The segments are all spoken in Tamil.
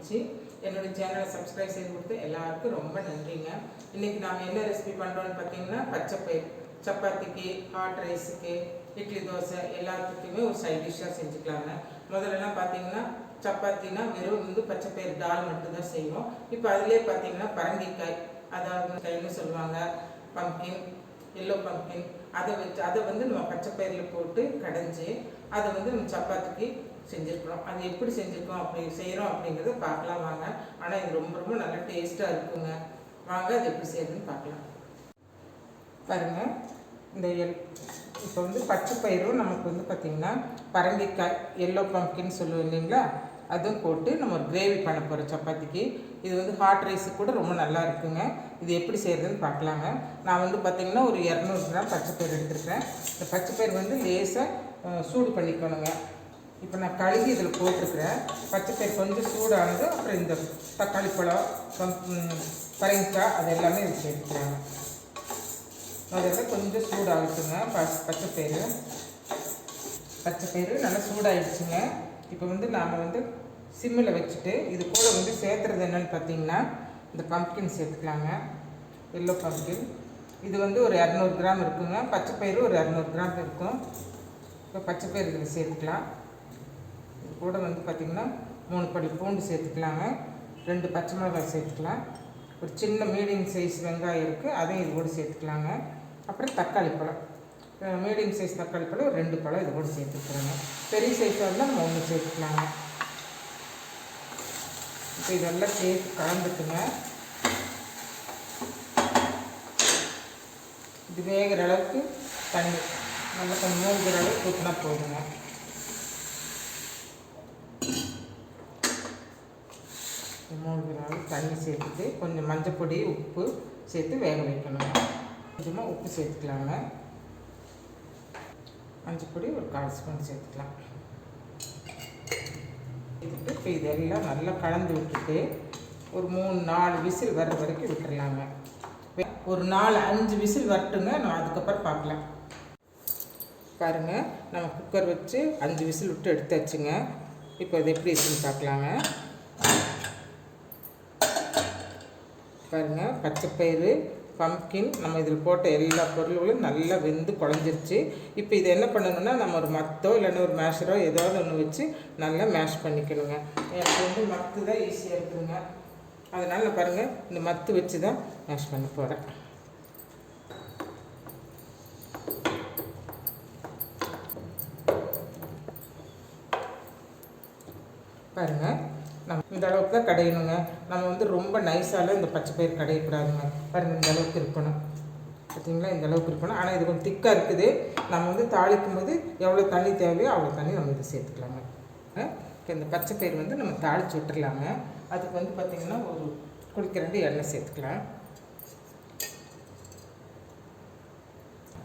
பிடிச்சி என்னோடய சேனலை சப்ஸ்கிரைப் செய்து கொடுத்து எல்லாருக்கும் ரொம்ப நன்றிங்க. இன்றைக்கி நாம் என்ன ரெசிபி பண்ணுறோன்னு பார்த்தீங்கன்னா, பச்சைப்பயிர் சப்பாத்திக்கு, ஹாட் ரைஸுக்கு, இட்லி தோசை எல்லாத்துக்குமே ஒரு சைட் டிஷ்ஷாக செஞ்சுக்கலாங்க. முதல்லலாம் பார்த்தீங்கன்னா சப்பாத்தினா வெறும் பச்சைப்பயிறு டால் மட்டும்தான் செய்வோம். இப்போ அதிலே பார்த்தீங்கன்னா பரங்கிக்காய், அதாவது கைன்னு சொல்லுவாங்க, பம்கின், எல்லோ பம்கின், அதை நம்ம பச்சைப்பயிரில் போட்டு கடைஞ்சி அதை நம்ம சப்பாத்திக்கு செஞ்சுருக்குறோம். அது எப்படி செஞ்சுருக்கோம் செய்கிறோம் அப்படிங்கிறத பார்க்கலாம் வாங்க. ஆனால் இது ரொம்ப ரொம்ப நல்ல டேஸ்ட்டாக இருக்குங்க. வாங்க அது எப்படி செய்யுதுன்னு பார்க்கலாம். பாருங்கள், இந்த இப்போ பச்சைப்பயிரும் நமக்கு பார்த்திங்கன்னா பரங்கிக்காய், எல்லோ பம்கின்னு சொல்லுவோம் இல்லைங்களா, அதுவும் போட்டு நம்ம ஒரு கிரேவி பண்ண போகிறோம் சப்பாத்திக்கு. இது ஹாட் ரைஸுக்கு கூட ரொம்ப நல்லா இருக்குங்க. இது எப்படி செய்கிறதுன்னு பார்க்கலாங்க. நான் பார்த்திங்கன்னா ஒரு 200 கிராம் பச்சைப்பயிர் எடுத்துருக்கேன். இந்த பச்சைப்பயிர் லேசாக சூடு பண்ணிக்கணுங்க. இப்போ நான் கழுவி இதில் போட்டிருக்கிறேன். பச்சைப்பயிர் கொஞ்சம் சூடானது, அப்புறம் இந்த தக்காளி பழம், பரங்கிக்காய் அது எல்லாமே இது சேர்த்துக்கிறாங்க. அதெல்லாம் கொஞ்சம் சூடாகிட்டுங்க. பச்சைப்பயிறு நல்லா சூடாகிடுச்சுங்க. இப்போ நாம் சிம்மில் வச்சுட்டு இது கூட சேர்த்துறது என்னென்னு பார்த்தீங்கன்னா, இந்த பம்ப்கின் சேர்த்துக்கலாங்க. எல்லோ பம்ப்கின் இது ஒரு 200 கிராம் இருக்குங்க. பச்சைப்பயிறு ஒரு 200 கிராம் இருக்கும். இப்போ பச்சைப்பயிறு இதில் சேர்த்துக்கலாம். இது கூட பார்த்திங்கன்னா 3 படி பூண்டு சேர்த்துக்கலாங்க. 2 பச்சை மிளகாய் சேர்த்துக்கலாம். ஒரு சின்ன மீடியம் சைஸ் வெங்காயம் இருக்குது, அதையும் இது கூட சேர்த்துக்கலாங்க. அப்புறம் தக்காளி பழம், மீடியம் சைஸ் தக்காளி பழம் ஒரு 2 பழம் இது கூட சேர்த்துக்கிறாங்க. பெரிய சைஸாக இருந்தால் நம்ம 1 சேர்த்துக்கலாங்க. இப்போ இதெல்லாம் சேர்த்து கலந்துட்டுங்க. இது வேகிற அளவுக்கு தண்ணி நல்லா கொஞ்சம் மூழ்கிற அளவுக்கு ஊற்றினா போதுங்க. மூழ்கிற அளவுக்கு தண்ணி சேர்த்துட்டு கொஞ்சம் மஞ்சள் பொடி, உப்பு சேர்த்து வேக வைக்கணுங்க. கொஞ்சமாக உப்பு சேர்த்துக்கலாங்க. மஞ்சள் பொடி ஒரு 1/4 ஸ்பூன் சேர்த்துக்கலாம். இப்போ இதெல்லாம் நல்லா கலந்து விட்டுட்டு ஒரு 3-4 விசில் வர்ற வரைக்கும் விட்டுடலாங்க. ஒரு 4-5 விசில் வரட்டுங்க, நம்ம அதுக்கப்புறம் பார்க்கலாம். பாருங்கள், நம்ம குக்கர் வச்சு 5 விசில் விட்டு எடுத்தாச்சுங்க. இப்போ அது எப்படி இருக்குன்னு பார்க்கலாங்க. பாருங்கள், பச்சைப்பயிறு, பம்ப்கின் நம்ம இதில் போட்ட எல்லா பொருள்களும் நல்லா வெந்து குழஞ்சிருச்சு. இப்போ இதை என்ன பண்ணணுன்னா, நம்ம ஒரு மத்தோ இல்லைன்னா ஒரு மேஷரோ ஏதாவது ஒன்று வச்சு நல்லா மேஷ் பண்ணிக்கணுங்க. எனக்கு மத்து தான் ஈஸியாக இருக்குங்க. அதனால் பாருங்கள், இந்த மத்து வச்சு தான் மேஷ் பண்ண போகிறேன். பாருங்கள், நம்ம இந்த அளவுக்கு தான் கடையணுங்க. நம்ம ரொம்ப நைஸாலாம் இந்த பச்சைப்பயிர் கடையக்கூடாதுங்க. பாருங்கள், இந்த அளவுக்கு இருக்கணும். பார்த்தீங்களா, இந்த அளவுக்கு இருக்கணும். ஆனால் இது கொஞ்சம் திக்காக இருக்குது. நம்ம தாளிக்கும் போது எவ்வளோ தண்ணி தேவையோ அவ்வளோ தண்ணி நம்ம இது சேர்த்துக்கலாங்க. இப்போ இந்த பச்சைப்பயிர் நம்ம தாளித்து விட்டுடலாங்க. அதுக்கு பார்த்திங்கன்னா ஒரு குளிக்கரண்டி எண்ணெய் சேர்த்துக்கலாம்.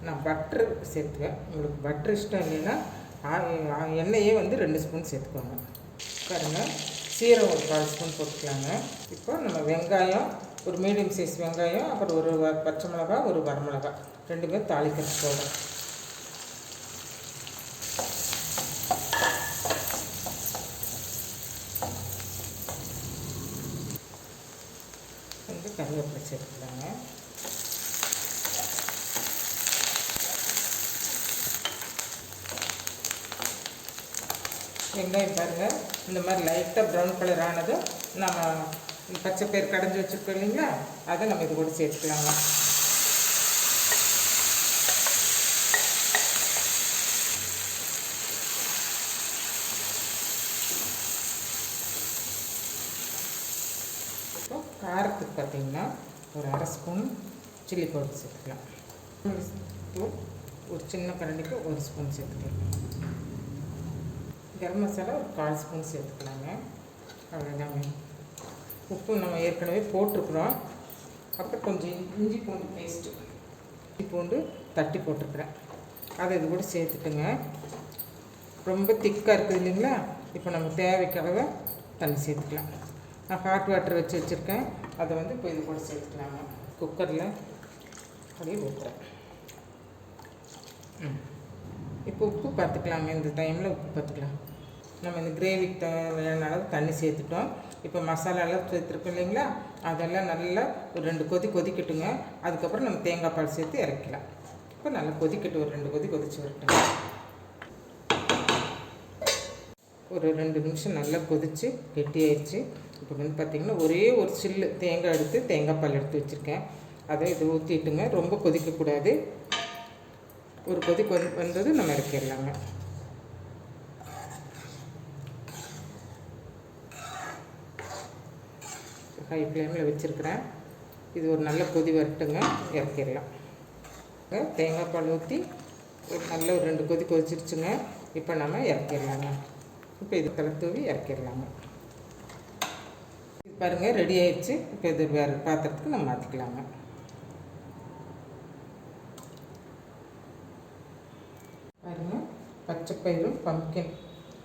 நான் பட்ரு சேர்த்துவேன். உங்களுக்கு பட்ரு இஷ்டம் இல்லைன்னா எண்ணெயே 2 ஸ்பூன் சேர்த்துக்கோங்க. பாருங்கள், சீரகம் ஒரு 1/4 ஸ்பூன் போட்டுக்கலாங்க. இப்போ நம்ம வெங்காயம், ஒரு மீடியம் சைஸ் வெங்காயம், அப்புறம் ஒரு பச்சை மிளகாய், ஒரு வரமிளகாய், 2மே தாளிக்கிறது போதும். கருவேப்பிலை சேர்த்துக்கலாங்க. வெங்காயம் பாருங்கள், இந்த மாதிரி லைட்டாக ப்ரௌன் கலர் ஆனதும் நம்ம பச்சைப்பயிர் கடைஞ்சி வச்சுருக்கோம் இல்லைங்களா, அதை நம்ம இது கூட சேர்த்துக்கலாங்க. இப்போ காரத்துக்கு பார்த்திங்கன்னா ஒரு 1/2 ஸ்பூன் சில்லி பவுடர் சேர்த்துக்கலாம். ஒரு சின்ன கரண்டிக்கு 1 ஸ்பூன் சேர்த்துக்கலாம். கரம் மசாலா ஒரு 1/4 ஸ்பூன் சேர்த்துக்கலாங்க. அவ்வளோதாங்க. உப்பு நம்ம ஏற்கனவே போட்டிருக்குறோம். அப்புறம் கொஞ்சம் இஞ்சி பூண்டு பேஸ்ட்டு, இஞ்சி பூண்டு தட்டி போட்டிருக்குறேன், அதை இது கூட சேர்த்துட்டுங்க. ரொம்ப திக்காக இருக்குது இல்லைங்களா, இப்போ நம்ம தேவைக்காக தண்ணி சேர்த்துக்கலாம். நான் ஹாட் வாட்டர் வச்சுருக்கேன், அதை இப்போ இது கூட சேர்த்துக்கலாங்க. குக்கரில் அப்படியே ஊற்றுறேன். இப்போ உப்பு பார்த்துக்கலாங்க. இந்த டைமில் உப்பு பார்த்துக்கலாம். நம்ம இந்த கிரேவிக்கு தேவையான அளவு தண்ணி சேர்த்துட்டோம். இப்போ மசாலாலாம் சேர்த்துருக்கோம் இல்லைங்களா, அதெல்லாம் நல்லா ஒரு 2 கொதி கொதிக்கட்டுங்க. அதுக்கப்புறம் நம்ம தேங்காய் பால் சேர்த்து இறக்கலாம். இப்போ நல்லா கொதிக்கட்டும், ஒரு 2 கொதி கொதிச்சு வரட்டும். ஒரு 2 நிமிஷம் நல்லா கொதித்து கெட்டியாயிடுச்சு. இப்போ வந்து பார்த்திங்கன்னா ஒரே ஒரு சில்லு தேங்காய் எடுத்து தேங்காய் பால் எடுத்து வச்சுருக்கேன். அதை இது ஊற்றிட்டுங்க. ரொம்ப கொதிக்கக்கூடாது. ஒரு கொதி வந்தது நம்ம இறக்கிடலாங்க. ஹை ஃப்ளேமில் வச்சுருக்கிறேன். இது ஒரு நல்ல கொதி வரட்டுங்க, இறக்கிடலாம். தேங்காய் பால் ஊற்றி ஒரு நல்ல ஒரு 2 கொதி கொதிச்சிருச்சுங்க. இப்போ நம்ம இறக்கிடலாங்க. இப்போ இது தலை தூவி இறக்கிடலாங்க. இது பாருங்கள் ரெடி ஆயிடுச்சு. இப்போ இது வேறு பாத்திரத்துக்கு நம்ம மாற்றிக்கலாங்க. பாருங்கள், பச்சைப்பயிரும் பம்ப்கின்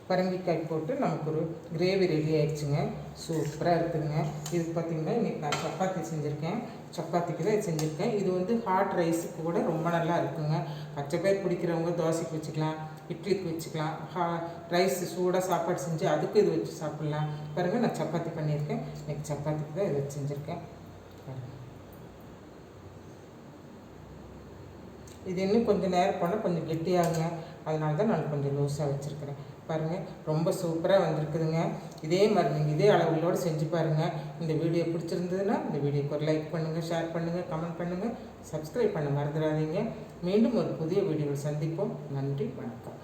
பரங்கிக்காய் போட்டு நமக்கு ஒரு கிரேவி ரெடி ஆயிடுச்சுங்க. சூப்பராக இருக்குதுங்க. இது பார்த்திங்கன்னா இன்றைக்கி நான் சப்பாத்தி செஞ்சுருக்கேன். சப்பாத்திக்கு தான் இது செஞ்சுருக்கேன். இது வந்து ஹாட் ரைஸுக்கு கூட ரொம்ப நல்லா இருக்குங்க. பச்சைப்பயிர் பிடிக்கிறவங்க தோசைக்கு வச்சுக்கலாம், இட்லிக்கு வச்சுக்கலாம். ரைஸ் சூடாக சாப்பாடு செஞ்சு அதுக்கு இது வச்சு சாப்பிட்லாம். பாருங்கள், நான் சப்பாத்தி பண்ணியிருக்கேன். இன்றைக்கி சப்பாத்திக்கு தான் இது வச்சு செஞ்சுருக்கேன். இது இன்னும் கொஞ்சம் நேரம் போனால் கொஞ்சம் கெட்டியாகுங்க. அதனால தான் நான் கொஞ்சம் லூஸாக வச்சுருக்கிறேன். பாருங்கள், ரொம்ப சூப்பராக வந்திருக்குதுங்க. இதே மாதிரி நீங்கள் இதே அளவுகளோடு செஞ்சு பாருங்கள். இந்த வீடியோ பிடிச்சிருந்ததுன்னா இந்த வீடியோக்கு ஒரு லைக் பண்ணுங்கள், ஷேர் பண்ணுங்கள், கமெண்ட் பண்ணுங்கள், சப்ஸ்கிரைப் பண்ண மறந்துடாதீங்க. மீண்டும் ஒரு புதிய வீடியோவில் சந்திப்போம். நன்றி, வணக்கம்.